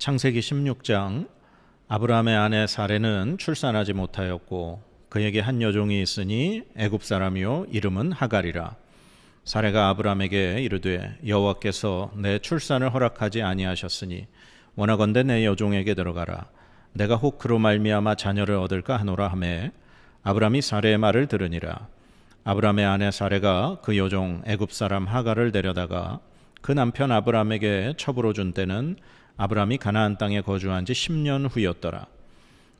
창세기 16장 아브라함의 아내 사레는 출산하지 못하였고 그에게 한 여종이 있으니 애굽 사람이요 이름은 하갈이라. 사레가 아브라함에게 이르되 여호와께서 내 출산을 허락하지 아니하셨으니 원하건대 내 여종에게 들어가라. 내가 혹 그로 말미암아 자녀를 얻을까 하노라 하매 아브라함이 사레의 말을 들으니라. 아브라함의 아내 사레가 그 여종 애굽 사람 하갈을 데려다가 그 남편 아브라함에게 첩으로 준 때는 아브라함이 가나안 땅에 거주한 지 10년 후였더라.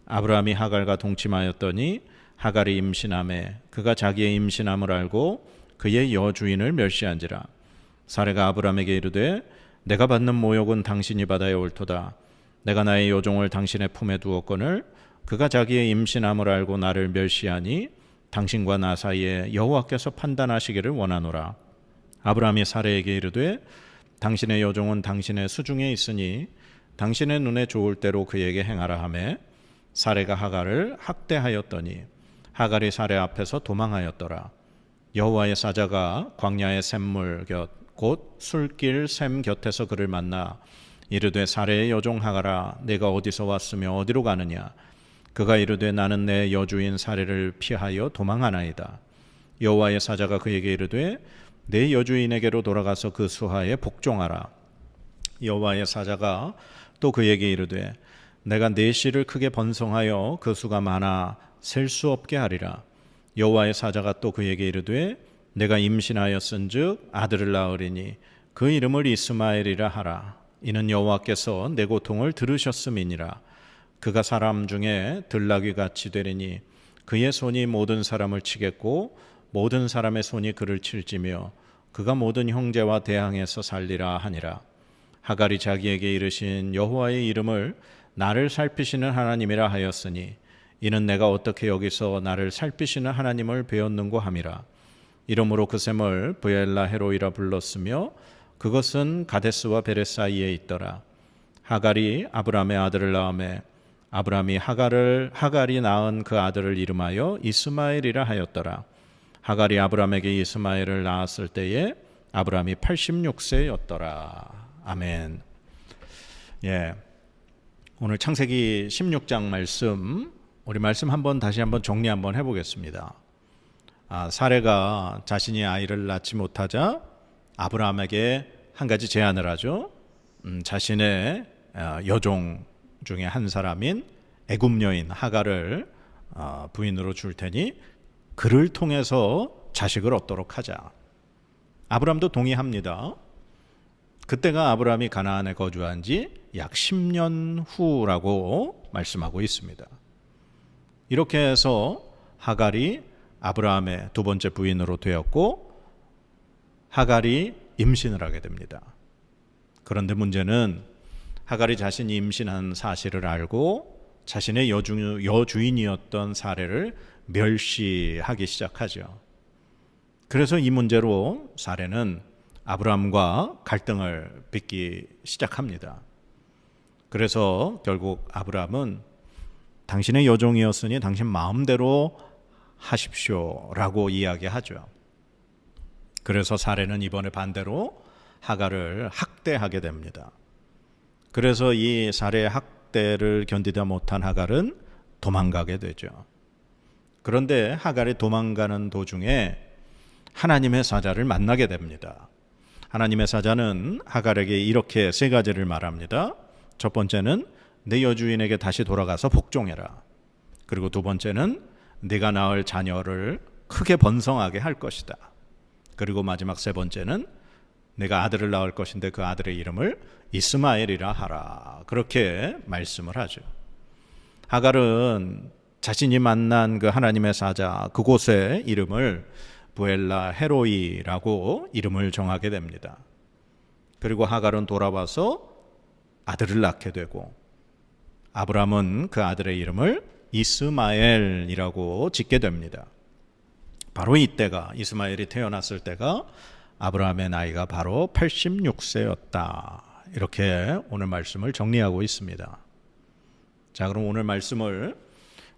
아브라함이 하갈과 동침하였더니 하갈이 임신하매 그가 자기의 임신함을 알고 그의 여주인을 멸시한지라. 사레가 아브라함에게 이르되 내가 받는 모욕은 당신이 받아야 옳도다. 내가 나의 여종을 당신의 품에 두었거늘 그가 자기의 임신함을 알고 나를 멸시하니 당신과 나 사이에 여호와께서 판단하시기를 원하노라. 아브라함이 사레에게 이르되 당신의 여종은 당신의 수중에 있으니 당신의 눈에 좋을 대로 그에게 행하라 하매 사레가 하갈을 학대하였더니 하갈이 사레 앞에서 도망하였더라. 여호와의 사자가 광야의 샘물 곁 곧 술길 샘 곁에서 그를 만나 이르되 사레의 여종 하갈아 내가 어디서 왔으며 어디로 가느냐. 그가 이르되 나는 내 여주인 사레를 피하여 도망하나이다. 여호와의 사자가 그에게 이르되 내 여주인에게로 돌아가서 그 수하에 복종하라. 여호와의 사자가 또 그에게 이르되 내가 내 씨를 크게 번성하여 그 수가 많아 셀 수 없게 하리라. 여호와의 사자가 또 그에게 이르되 내가 임신하였은즉 아들을 낳으리니 그 이름을 이스마엘이라 하라. 이는 여호와께서 내 고통을 들으셨음이니라. 그가 사람 중에 들나귀 같이 되리니 그의 손이 모든 사람을 치겠고 모든 사람의 손이 그를 칠지며 그가 모든 형제와 대항해서 살리라 하니라. 하갈이 자기에게 이르신 여호와의 이름을 나를 살피시는 하나님이라 하였으니 이는 내가 어떻게 여기서 나를 살피시는 하나님을 배웠는고 함이라. 이러므로 그 샘을 브엘라 헤로이라 불렀으며 그것은 가데스와 베레 사이에 있더라. 하갈이 아브라함의 아들을 낳으매 아브라함이 하갈이 낳은 그 아들을 이름하여 이스마엘이라 하였더라. 하갈이 아브라함에게 이스마엘을 낳았을 때에 아브라함이 86세였더라. 아멘. 예, 오늘 창세기 16장 말씀, 우리 말씀 다시 한번 정리 한번 해보겠습니다. 사레가 자신이 아이를 낳지 못하자 아브라함에게 한 가지 제안을 하죠. 자신의 여종 중에 한 사람인 애굽 여인 하갈을 부인으로 줄 테니 그를 통해서 자식을 얻도록 하자. 아브라함도 동의합니다. 그때가 아브라함이 가나안에 거주한 지 약 10년 후라고 말씀하고 있습니다. 이렇게 해서 하갈이 아브라함의 두 번째 부인으로 되었고 하갈이 임신을 하게 됩니다. 그런데 문제는 하갈이 자신이 임신한 사실을 알고 자신의 여주인이었던 사레를 멸시하기 시작하죠. 그래서 이 문제로 사레는 아브라함과 갈등을 빚기 시작합니다. 그래서 결국 아브라함은 당신의 여종이었으니 당신 마음대로 하십시오라고 이야기하죠. 그래서 사레는 이번에 반대로 하갈을 학대하게 됩니다. 그래서 이 사레의 학대를 견디다 못한 하갈은 도망가게 되죠. 그런데 하갈이 도망가는 도중에 하나님의 사자를 만나게 됩니다. 하나님의 사자는 하갈에게 이렇게 세 가지를 말합니다. 첫 번째는 내 여주인에게 다시 돌아가서 복종해라. 그리고 두 번째는 네가 낳을 자녀를 크게 번성하게 할 것이다. 그리고 마지막 세 번째는 내가 아들을 낳을 것인데 그 아들의 이름을 이스마엘이라 하라. 그렇게 말씀을 하죠. 하갈은 자신이 만난 그 하나님의 사자 그곳의 이름을 브엘라 헤로이라고 이름을 정하게 됩니다. 그리고 하갈은 돌아와서 아들을 낳게 되고 아브라함은 그 아들의 이름을 이스마엘이라고 짓게 됩니다. 바로 이때가 이스마엘이 태어났을 때가 아브라함의 나이가 바로 86세였다. 이렇게 오늘 말씀을 정리하고 있습니다. 자, 그럼 오늘 말씀을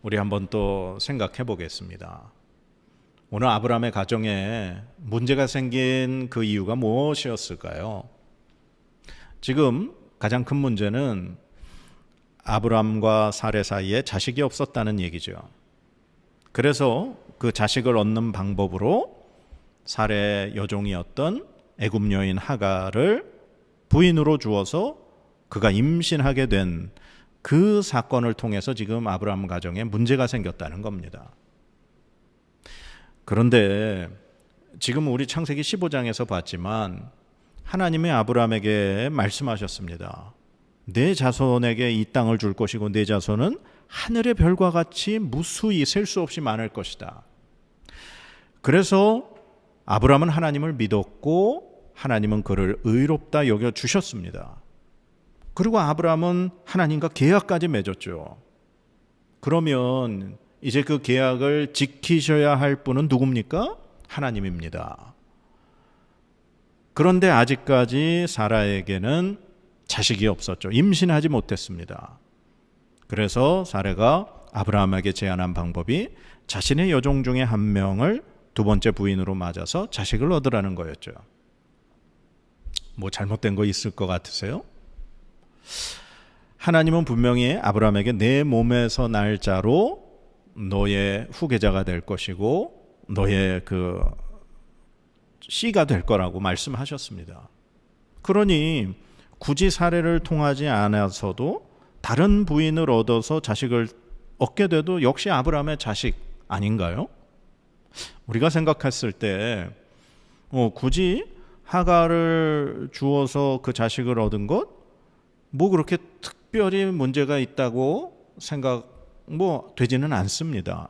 우리 한번 또 생각해 보겠습니다. 오늘 아브라함의 가정에 문제가 생긴 그 이유가 무엇이었을까요? 지금 가장 큰 문제는 아브람과 사레 사이에 자식이 없었다는 얘기죠. 그래서 그 자식을 얻는 방법으로 사레 여종이었던 애굽 여인 하갈을 부인으로 주어서 그가 임신하게 된 그 사건을 통해서 지금 아브라함 가정에 문제가 생겼다는 겁니다. 그런데 지금 우리 창세기 15장에서 봤지만 하나님이 아브라함에게 말씀하셨습니다. 내 자손에게 이 땅을 줄 것이고 내 자손은 하늘의 별과 같이 무수히 셀 수 없이 많을 것이다. 그래서 아브라함은 하나님을 믿었고 하나님은 그를 의롭다 여겨 주셨습니다. 그리고 아브라함은 하나님과 계약까지 맺었죠. 그러면 이제 그 계약을 지키셔야 할 분은 누굽니까? 하나님입니다. 그런데 아직까지 사라에게는 자식이 없었죠. 임신하지 못했습니다. 그래서 사라가 아브라함에게 제안한 방법이 자신의 여종 중에 한 명을 두 번째 부인으로 맞아서 자식을 얻으라는 거였죠. 뭐 잘못된 거 있을 것 같으세요? 하나님은 분명히 아브라함에게 내 몸에서 날 자로 너의 후계자가 될 것이고 너의 그 씨가 될 거라고 말씀하셨습니다. 그러니 굳이 사례를 통하지 않아서도 다른 부인을 얻어서 자식을 얻게 돼도 역시 아브라함의 자식 아닌가요? 우리가 생각했을 때 굳이 하갈을 주어서 그 자식을 얻은 것 뭐 그렇게 특별히 문제가 있다고 생각 되지는 않습니다.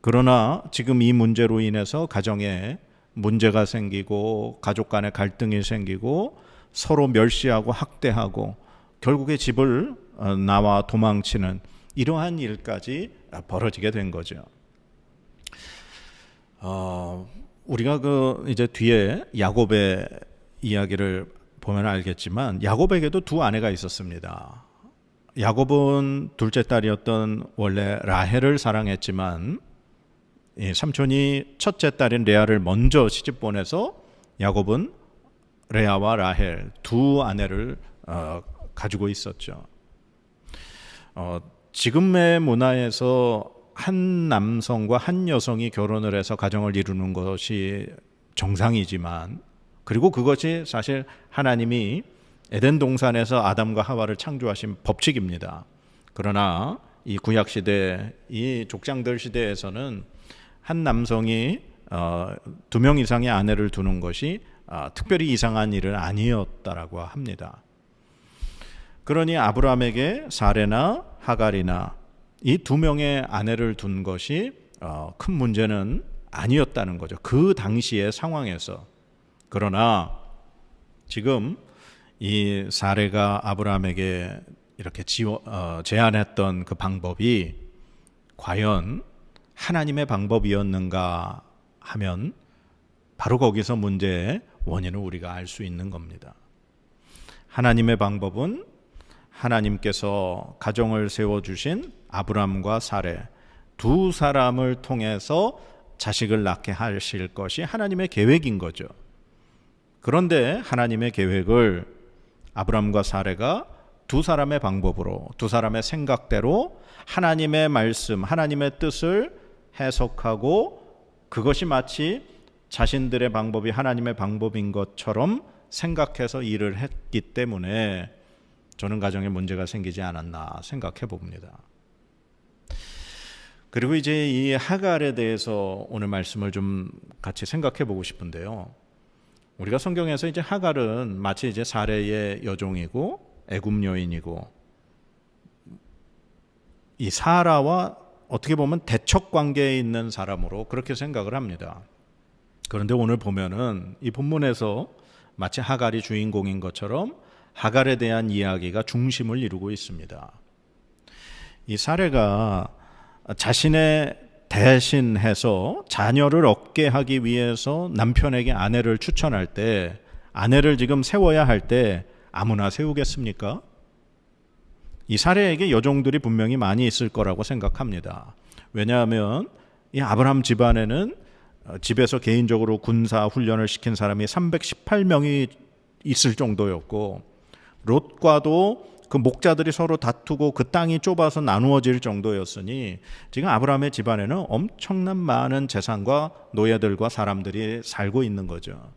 그러나 지금 이 문제로 인해서 가정에 문제가 생기고 가족 간에 갈등이 생기고 서로 멸시하고 학대하고 결국에 집을 나와 도망치는 이러한 일까지 벌어지게 된 거죠. 우리가 이제 뒤에 야곱의 이야기를 보면 알겠지만 야곱에게도 두 아내가 있었습니다. 야곱은 둘째 딸이었던 원래 라헬을 사랑했지만 삼촌이 첫째 딸인 레아를 먼저 시집 보내서 야곱은 레아와 라헬 두 아내를 가지고 있었죠. 지금의 문화에서 한 남성과 한 여성이 결혼을 해서 가정을 이루는 것이 정상이지만 그리고 그것이 사실 하나님이 에덴 동산에서 아담과 하와를 창조하신 법칙입니다. 그러나 이 구약 시대, 이 족장들 시대에서는 한 남성이 두 명 이상의 아내를 두는 것이 특별히 이상한 일은 아니었다라고 합니다. 그러니 아브라함에게 사레나 하갈이나 이 두 명의 아내를 둔 것이 큰 문제는 아니었다는 거죠. 그 당시의 상황에서. 그러나 지금 이 사레가 아브라함에게 이렇게 제안했던 그 방법이 과연 하나님의 방법이었는가 하면 바로 거기서 문제의 원인을 우리가 알 수 있는 겁니다. 하나님의 방법은 하나님께서 가정을 세워주신 아브람과 사레 두 사람을 통해서 자식을 낳게 하실 것이 하나님의 계획인 거죠. 그런데 하나님의 계획을 아브람과 사레가 두 사람의 방법으로, 두 사람의 생각대로 하나님의 말씀, 하나님의 뜻을 해석하고 그것이 마치 자신들의 방법이 하나님의 방법인 것처럼 생각해서 일을 했기 때문에 저는 가정에 문제가 생기지 않았나 생각해 봅니다. 그리고 이제 이 하갈에 대해서 오늘 말씀을 좀 같이 생각해 보고 싶은데요. 우리가 성경에서 이제 하갈은 마치 이제 사레의 여종이고 애굽 여인이고 이 사라와 어떻게 보면 대척 관계에 있는 사람으로 그렇게 생각을 합니다. 그런데 오늘 보면은 이 본문에서 마치 하갈이 주인공인 것처럼 하갈에 대한 이야기가 중심을 이루고 있습니다. 이 사레가 자신의 대신해서 자녀를 얻게 하기 위해서 남편에게 아내를 추천할 때 아내를 지금 세워야 할 때 아무나 세우겠습니까? 이 사레에게 여종들이 분명히 많이 있을 거라고 생각합니다. 왜냐하면 이 아브라함 집안에는 집에서 개인적으로 군사 훈련을 시킨 사람이 318명이 있을 정도였고 롯과도 그 목자들이 서로 다투고 그 땅이 좁아서 나누어질 정도였으니 지금 아브라함의 집안에는 엄청난 많은 재산과 노예들과 사람들이 살고 있는 거죠.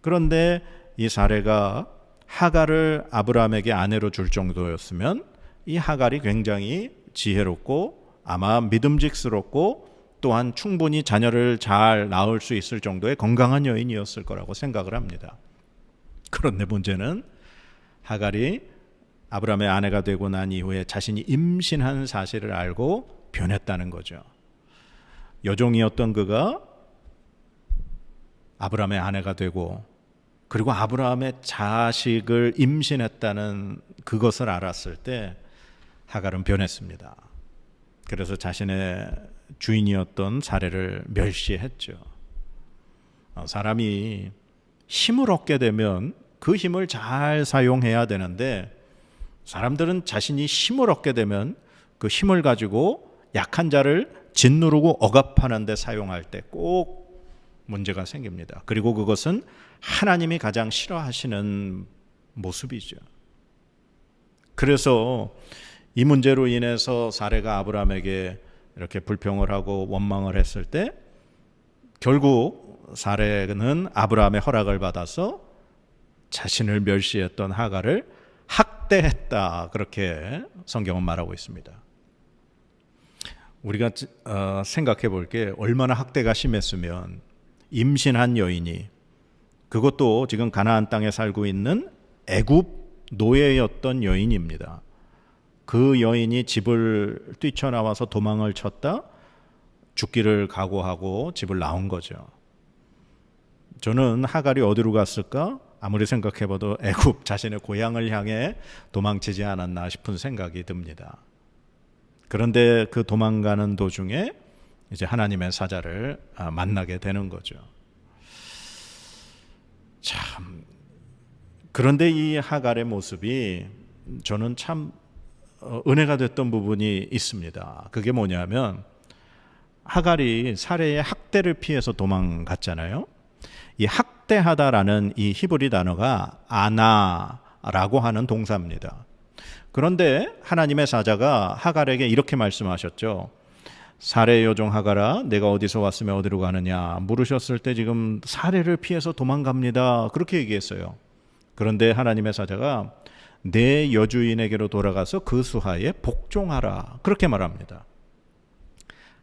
그런데 이 사레가 하갈을 아브라함에게 아내로 줄 정도였으면 이 하갈이 굉장히 지혜롭고 아마 믿음직스럽고 또한 충분히 자녀를 잘 낳을 수 있을 정도의 건강한 여인이었을 거라고 생각을 합니다. 그런데 문제는 하갈이 아브라함의 아내가 되고 난 이후에 자신이 임신한 사실을 알고 변했다는 거죠. 여종이었던 그가 아브라함의 아내가 되고 그리고 아브라함의 자식을 임신했다는 그것을 알았을 때 하갈은 변했습니다. 그래서 자신의 주인이었던 사레를 멸시했죠. 사람이 힘을 얻게 되면 그 힘을 잘 사용해야 되는데 사람들은 자신이 힘을 얻게 되면 그 힘을 가지고 약한 자를 짓누르고 억압하는 데 사용할 때 꼭 문제가 생깁니다. 그리고 그것은 하나님이 가장 싫어하시는 모습이죠. 그래서 이 문제로 인해서 사레가 아브라함에게 이렇게 불평을 하고 원망을 했을 때 결국 사레는 아브라함의 허락을 받아서 자신을 멸시했던 하갈을 학대했다, 그렇게 성경은 말하고 있습니다. 우리가 생각해 볼 게 얼마나 학대가 심했으면 임신한 여인이, 그것도 지금 가나안 땅에 살고 있는 애굽 노예였던 여인입니다. 그 여인이 집을 뛰쳐나와서 도망을 쳤다 죽기를 각오하고 집을 나온 거죠. 저는 하갈이 어디로 갔을까? 아무리 생각해봐도 애굽, 자신의 고향을 향해 도망치지 않았나 싶은 생각이 듭니다. 그런데 그 도망가는 도중에 이제 하나님의 사자를 만나게 되는 거죠. 참, 그런데 이 하갈의 모습이 저는 참 은혜가 됐던 부분이 있습니다. 그게 뭐냐면 하갈이 사레의 학대를 피해서 도망갔잖아요. 이 학대하다라는 이 히브리 단어가 아나라고 하는 동사입니다. 그런데 하나님의 사자가 하갈에게 이렇게 말씀하셨죠. 사레의 여종 하갈아, 내가 어디서 왔으며 어디로 가느냐 물으셨을 때 지금 사레를 피해서 도망갑니다, 그렇게 얘기했어요. 그런데 하나님의 사자가 내 여주인에게로 돌아가서 그 수하에 복종하라, 그렇게 말합니다.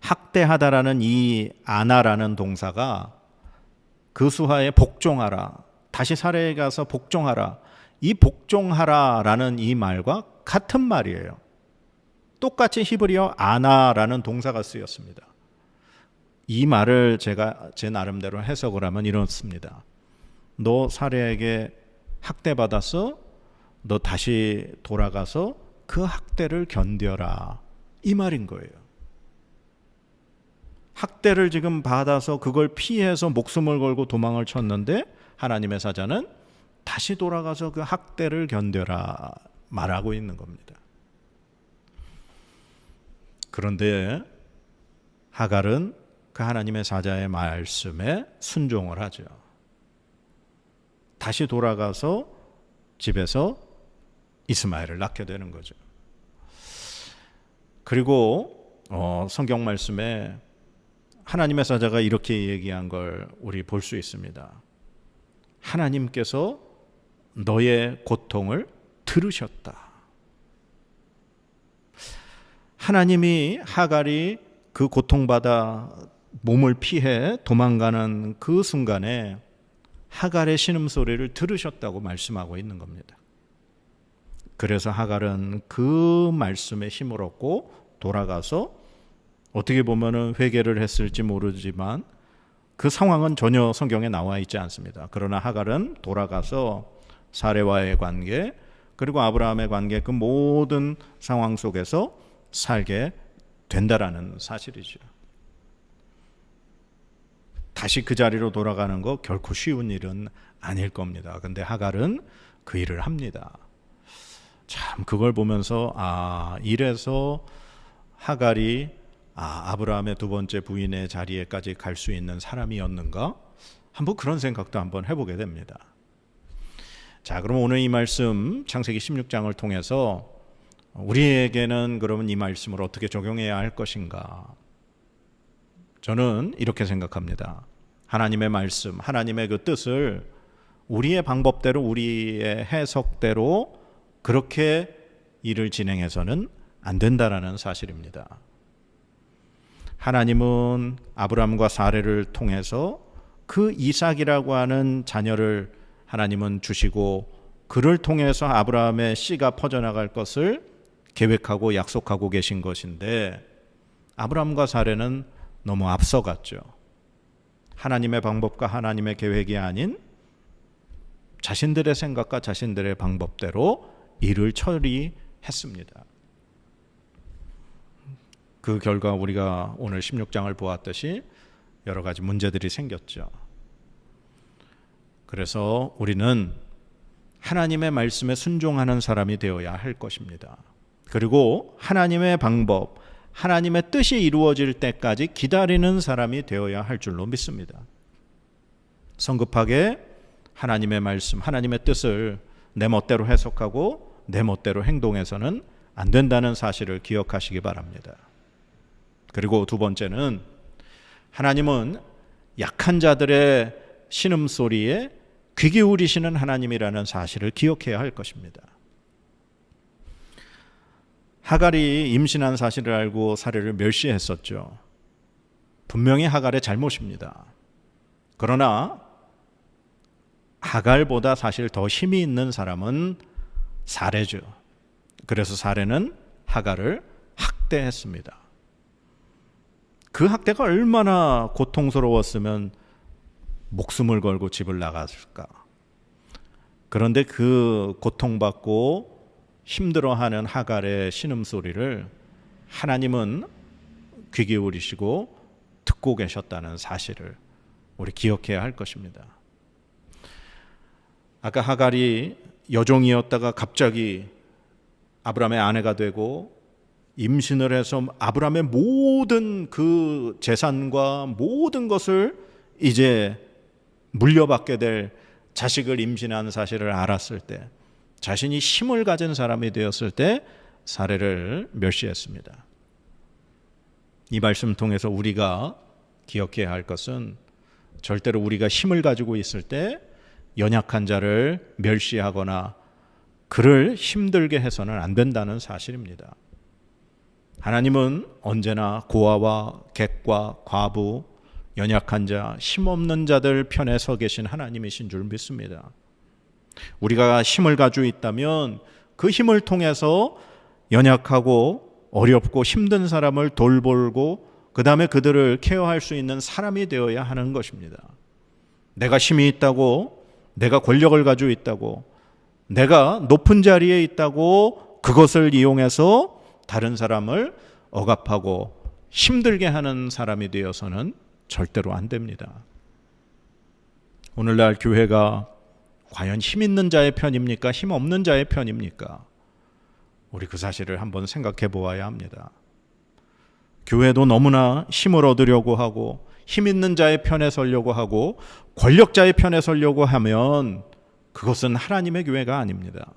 학대하다라는 이 아나라는 동사가 그 수하에 복종하라, 다시 사레에 가서 복종하라, 이 복종하라라는 이 말과 같은 말이에요. 똑같이 히브리어 아나라는 동사가 쓰였습니다. 이 말을 제가 제 나름대로 해석을 하면 이렇습니다. 너 사레에게 학대받았어? 너 다시 돌아가서 그 학대를 견뎌라, 이 말인 거예요. 학대를 지금 받아서 그걸 피해서 목숨을 걸고 도망을 쳤는데 하나님의 사자는 다시 돌아가서 그 학대를 견뎌라 말하고 있는 겁니다. 그런데 하갈은 그 하나님의 사자의 말씀에 순종을 하죠. 다시 돌아가서 집에서 이스마엘을 낳게 되는 거죠. 그리고 성경 말씀에 하나님의 사자가 이렇게 얘기한 걸 우리 볼 수 있습니다. 하나님께서 너의 고통을 들으셨다. 하나님이 하갈이 그 고통받아 몸을 피해 도망가는 그 순간에 하갈의 신음소리를 들으셨다고 말씀하고 있는 겁니다. 그래서 하갈은 그 말씀에 힘을 얻고 돌아가서 어떻게 보면은 회개를 했을지 모르지만 그 상황은 전혀 성경에 나와 있지 않습니다. 그러나 하갈은 돌아가서 사레와의 관계, 그리고 아브라함의 관계, 그 모든 상황 속에서 살게 된다라는 사실이죠. 다시 그 자리로 돌아가는 거 결코 쉬운 일은 아닐 겁니다. 근데 하갈은 그 일을 합니다. 참, 그걸 보면서 이래서 하갈이 아브라함의 두 번째 부인의 자리에까지 갈 수 있는 사람이었는가? 한번 그런 생각도 한번 해보게 됩니다. 자, 그럼 오늘 이 말씀 창세기 16장을 통해서 우리에게는 그러면 이 말씀을 어떻게 적용해야 할 것인가? 저는 이렇게 생각합니다. 하나님의 말씀, 하나님의 그 뜻을 우리의 방법대로, 우리의 해석대로 그렇게 일을 진행해서는 안 된다라는 사실입니다. 하나님은 아브라함과 사레를 통해서 그 이삭이라고 하는 자녀를 하나님은 주시고, 그를 통해서 아브라함의 씨가 퍼져나갈 것을 계획하고 약속하고 계신 것인데, 아브라함과 사레는 너무 앞서갔죠. 하나님의 방법과 하나님의 계획이 아닌 자신들의 생각과 자신들의 방법대로 일을 처리했습니다. 그 결과 우리가 오늘 16장을 보았듯이 여러 가지 문제들이 생겼죠. 그래서 우리는 하나님의 말씀에 순종하는 사람이 되어야 할 것입니다. 그리고 하나님의 방법, 하나님의 뜻이 이루어질 때까지 기다리는 사람이 되어야 할 줄로 믿습니다. 성급하게 하나님의 말씀, 하나님의 뜻을 내 멋대로 해석하고 내 멋대로 행동해서는 안 된다는 사실을 기억하시기 바랍니다. 그리고 두 번째는, 하나님은 약한 자들의 신음소리에 귀 기울이시는 하나님이라는 사실을 기억해야 할 것입니다. 하갈이 임신한 사실을 알고 사례를 멸시했었죠. 분명히 하갈의 잘못입니다. 그러나 하갈보다 사실 더 힘이 있는 사람은 사레죠. 그래서 사레는 하갈을 학대했습니다. 그 학대가 얼마나 고통스러웠으면 목숨을 걸고 집을 나갔을까. 그런데 그 고통받고 힘들어하는 하갈의 신음소리를 하나님은 귀 기울이시고 듣고 계셨다는 사실을 우리 기억해야 할 것입니다. 아까 하갈이 여종이었다가 갑자기 아브라함의 아내가 되고 임신을 해서 아브라함의 모든 그 재산과 모든 것을 이제 물려받게 될 자식을 임신한 사실을 알았을 때, 자신이 힘을 가진 사람이 되었을 때 사례를 멸시했습니다. 이 말씀 통해서 우리가 기억해야 할 것은, 절대로 우리가 힘을 가지고 있을 때 연약한 자를 멸시하거나 그를 힘들게 해서는 안 된다는 사실입니다. 하나님은 언제나 고아와 객과 과부, 연약한 자, 힘없는 자들 편에 서 계신 하나님이신 줄 믿습니다. 우리가 힘을 가지고 있다면 그 힘을 통해서 연약하고 어렵고 힘든 사람을 돌보고 그 다음에 그들을 케어할 수 있는 사람이 되어야 하는 것입니다. 내가 힘이 있다고, 내가 권력을 가지고 있다고, 내가 높은 자리에 있다고 그것을 이용해서 다른 사람을 억압하고 힘들게 하는 사람이 되어서는 절대로 안 됩니다. 오늘날 교회가 과연 힘 있는 자의 편입니까? 힘 없는 자의 편입니까? 우리 그 사실을 한번 생각해 보아야 합니다. 교회도 너무나 힘을 얻으려고 하고 힘 있는 자의 편에 서려고 하고 권력자의 편에 서려고 하면 그것은 하나님의 교회가 아닙니다.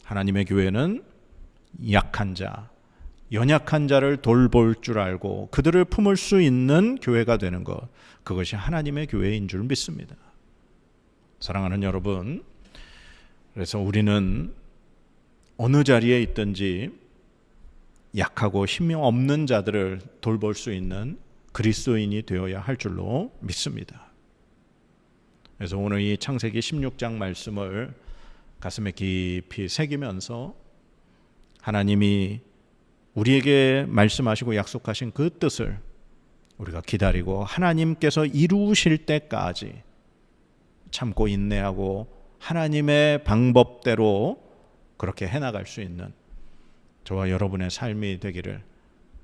하나님의 교회는 약한 자, 연약한 자를 돌볼 줄 알고 그들을 품을 수 있는 교회가 되는 것, 그것이 하나님의 교회인 줄 믿습니다. 사랑하는 여러분, 그래서 우리는 어느 자리에 있든지 약하고 힘이 없는 자들을 돌볼 수 있는 그리스도인이 되어야 할 줄로 믿습니다. 그래서 오늘 이 창세기 16장 말씀을 가슴에 깊이 새기면서 하나님이 우리에게 말씀하시고 약속하신 그 뜻을 우리가 기다리고 하나님께서 이루실 때까지 참고 인내하고 하나님의 방법대로 그렇게 해나갈 수 있는 저와 여러분의 삶이 되기를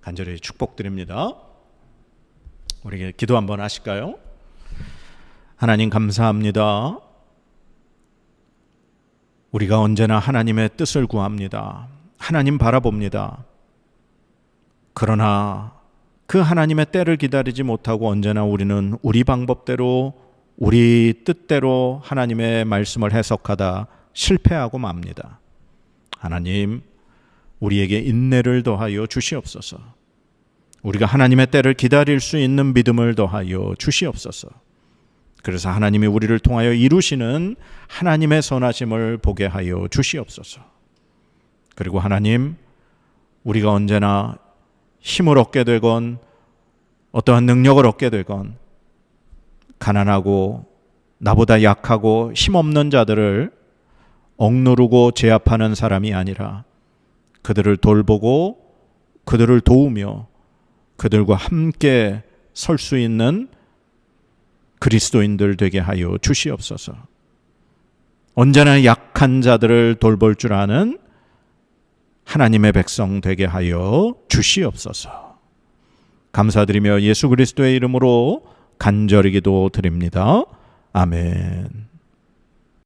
간절히 축복드립니다. 우리 기도 한번 하실까요? 하나님 감사합니다. 우리가 언제나 하나님의 뜻을 구합니다. 하나님 바라봅니다. 그러나 그 하나님의 때를 기다리지 못하고 언제나 우리는 우리 방법대로 우리 뜻대로 하나님의 말씀을 해석하다 실패하고 맙니다. 하나님, 우리에게 인내를 더하여 주시옵소서. 우리가 하나님의 때를 기다릴 수 있는 믿음을 더하여 주시옵소서. 그래서 하나님이 우리를 통하여 이루시는 하나님의 선하심을 보게 하여 주시옵소서. 그리고 하나님, 우리가 언제나 힘을 얻게 되건 어떠한 능력을 얻게 되건 가난하고 나보다 약하고 힘없는 자들을 억누르고 제압하는 사람이 아니라 그들을 돌보고 그들을 도우며 그들과 함께 설 수 있는 그리스도인들 되게 하여 주시옵소서. 언제나 약한 자들을 돌볼 줄 아는 하나님의 백성 되게 하여 주시옵소서. 감사드리며 예수 그리스도의 이름으로 간절히 기도드립니다. 아멘.